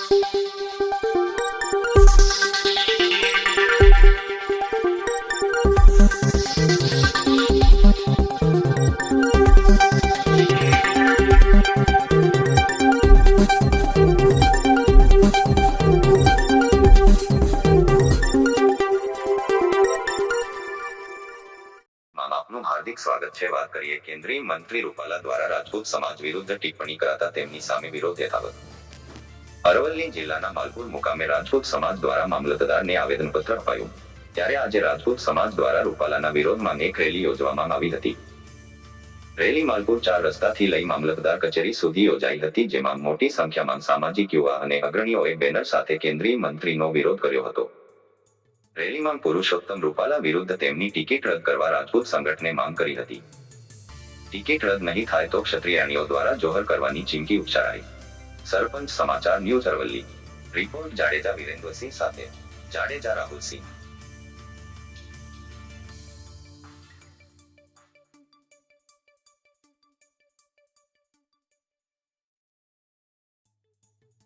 આપનું હાર્દિક સ્વાગત છે। વાત કરીએ કેન્દ્રીય મંત્રી રૂપાલા દ્વારા રાજપૂત સમાજ વિરુદ્ધ ટિપ્પણી કરાતા તેમની સામે વિરોધ યથાવત। અરવલ્લી જિલ્લાના માલપુર મુકામે રાજપૂત સમાજ દ્વારા મામલતદારને આવેદનપત્ર અપાયું, ત્યારે આજે રાજપૂત સમાજ દ્વારા રૂપાલાના વિરોધમાં એક રેલી યોજવામાં આવી હતી। રેલી માલપુર 4 રસ્તાથી લઈ મામલતદાર કચેરી સુધી યોજાઈ હતી, જેમાં મોટી સંખ્યામાં સામાજિક યુવા અને અગ્રણીઓએ બેનર સાથે કેન્દ્રીય મંત્રીનો વિરોધ કર્યો હતો। રેલીમાં પુરુષોત્તમ રૂપાલા વિરુદ્ધ તેમની ટિકિટ રદ કરવા રાજપૂત સંગઠને માંગ કરી હતી। ટિકિટ રદ નહીં થાય તો ક્ષત્રિયાણીઓ દ્વારા જોહર કરવાની ચીમકી ઉચ્ચારાઈ। સરપંચ સમાચાર ન્યૂઝ અરવલ્લી। રિપોર્ટ જાડેજા વિરેન્દ્રસિંહ સાથે જાડેજા રાહુલસિંહ।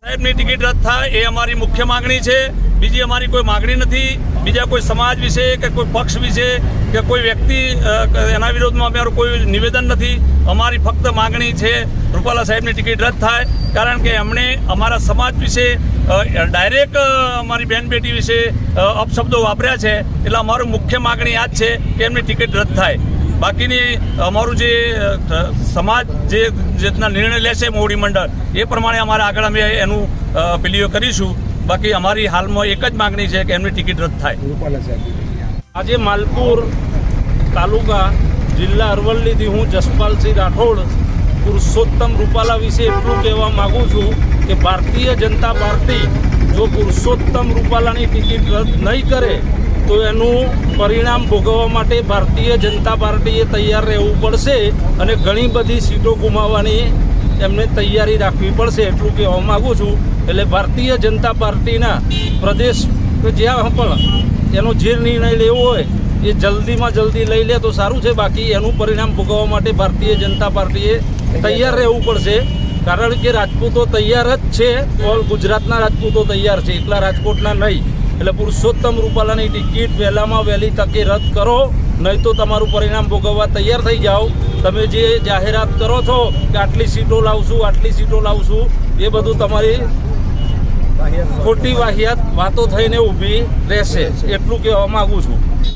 સાહેબની ટિકિટ રદ થાય એ અમારી મુખ્ય માંગણી છે। બીજી અમારી કોઈ માંગણી નથી। બીજા કોઈ સમાજ વિશે કે કોઈ પક્ષ વિશે કે કોઈ વ્યક્તિ એના વિરોધમાં અમારું કોઈ નિવેદન નથી। અમારી ફક્ત માંગણી છે રૂપાલા સાહેબની ટિકિટ રદ થાય, કારણ કે એમણે અમારા સમાજ વિશે ડાયરેક્ટ અમારી બેન બેટી વિશે અપશબ્દો વાપર્યા છે। એટલે અમારું મુખ્ય માંગણી આ જ છે કે એમની ટિકિટ રદ થાય। બાકીની અમારું જે સમાજ જે રીતના નિર્ણય લેશે મોવડી મંડળ એ પ્રમાણે અમારે આગળ અમે એનું પેલીઓ કરીશું। બાકી અમારી હાલમાં એક જ માંગણી છે કે એમની ટિકિટ રદ થાય। આજે માલપુર તાલુકા જિલ્લા અરવલ્લીથી હું જસપાલસિંહ રાઠોડ પુરુષોત્તમ રૂપાલા વિશે એટલું કહેવા માગું છું કે ભારતીય જનતા પાર્ટી જો પુરુષોત્તમ રૂપાલાની ટિકિટ રદ નહીં કરે તો એનું પરિણામ ભોગવવા માટે ભારતીય જનતા પાર્ટીએ તૈયાર રહેવું પડશે અને ઘણી બધી સીટો ગુમાવવાની એમને તૈયારી રાખવી પડશે, એટલું કહેવા માગું છું। એટલે ભારતીય જનતા પાર્ટીના પ્રદેશ જ્યાં પણ એનો જે નિર્ણય લેવો હોય એ જલ્દીમાં જલ્દી લઈ લે તો સારું છે। બાકી એનું પરિણામ ભોગવવા માટે ભારતીય જનતા પાર્ટીએ તૈયાર રહેવું પડશે, કારણ કે રાજપૂતો તૈયાર જ છે। ઓલ ગુજરાતના રાજપૂતો તૈયાર છે, એકલા રાજકોટના નહીં। એટલે પુરુષોત્તમ રૂપાલાની ટિકિટ વહેલામાં વહેલી તકે રદ કરો, નહીં તો તમારું પરિણામ ભોગવવા તૈયાર થઈ જાઓ। તમે જે જાહેરાત કરો છો કે આટલી સીટો લાવશું આટલી સીટો લાવશું, એ બધું તમારી ખોટી વાહિયાત વાતો થઈને ઊભી રહેશે, એટલું કહેવા માગું છું।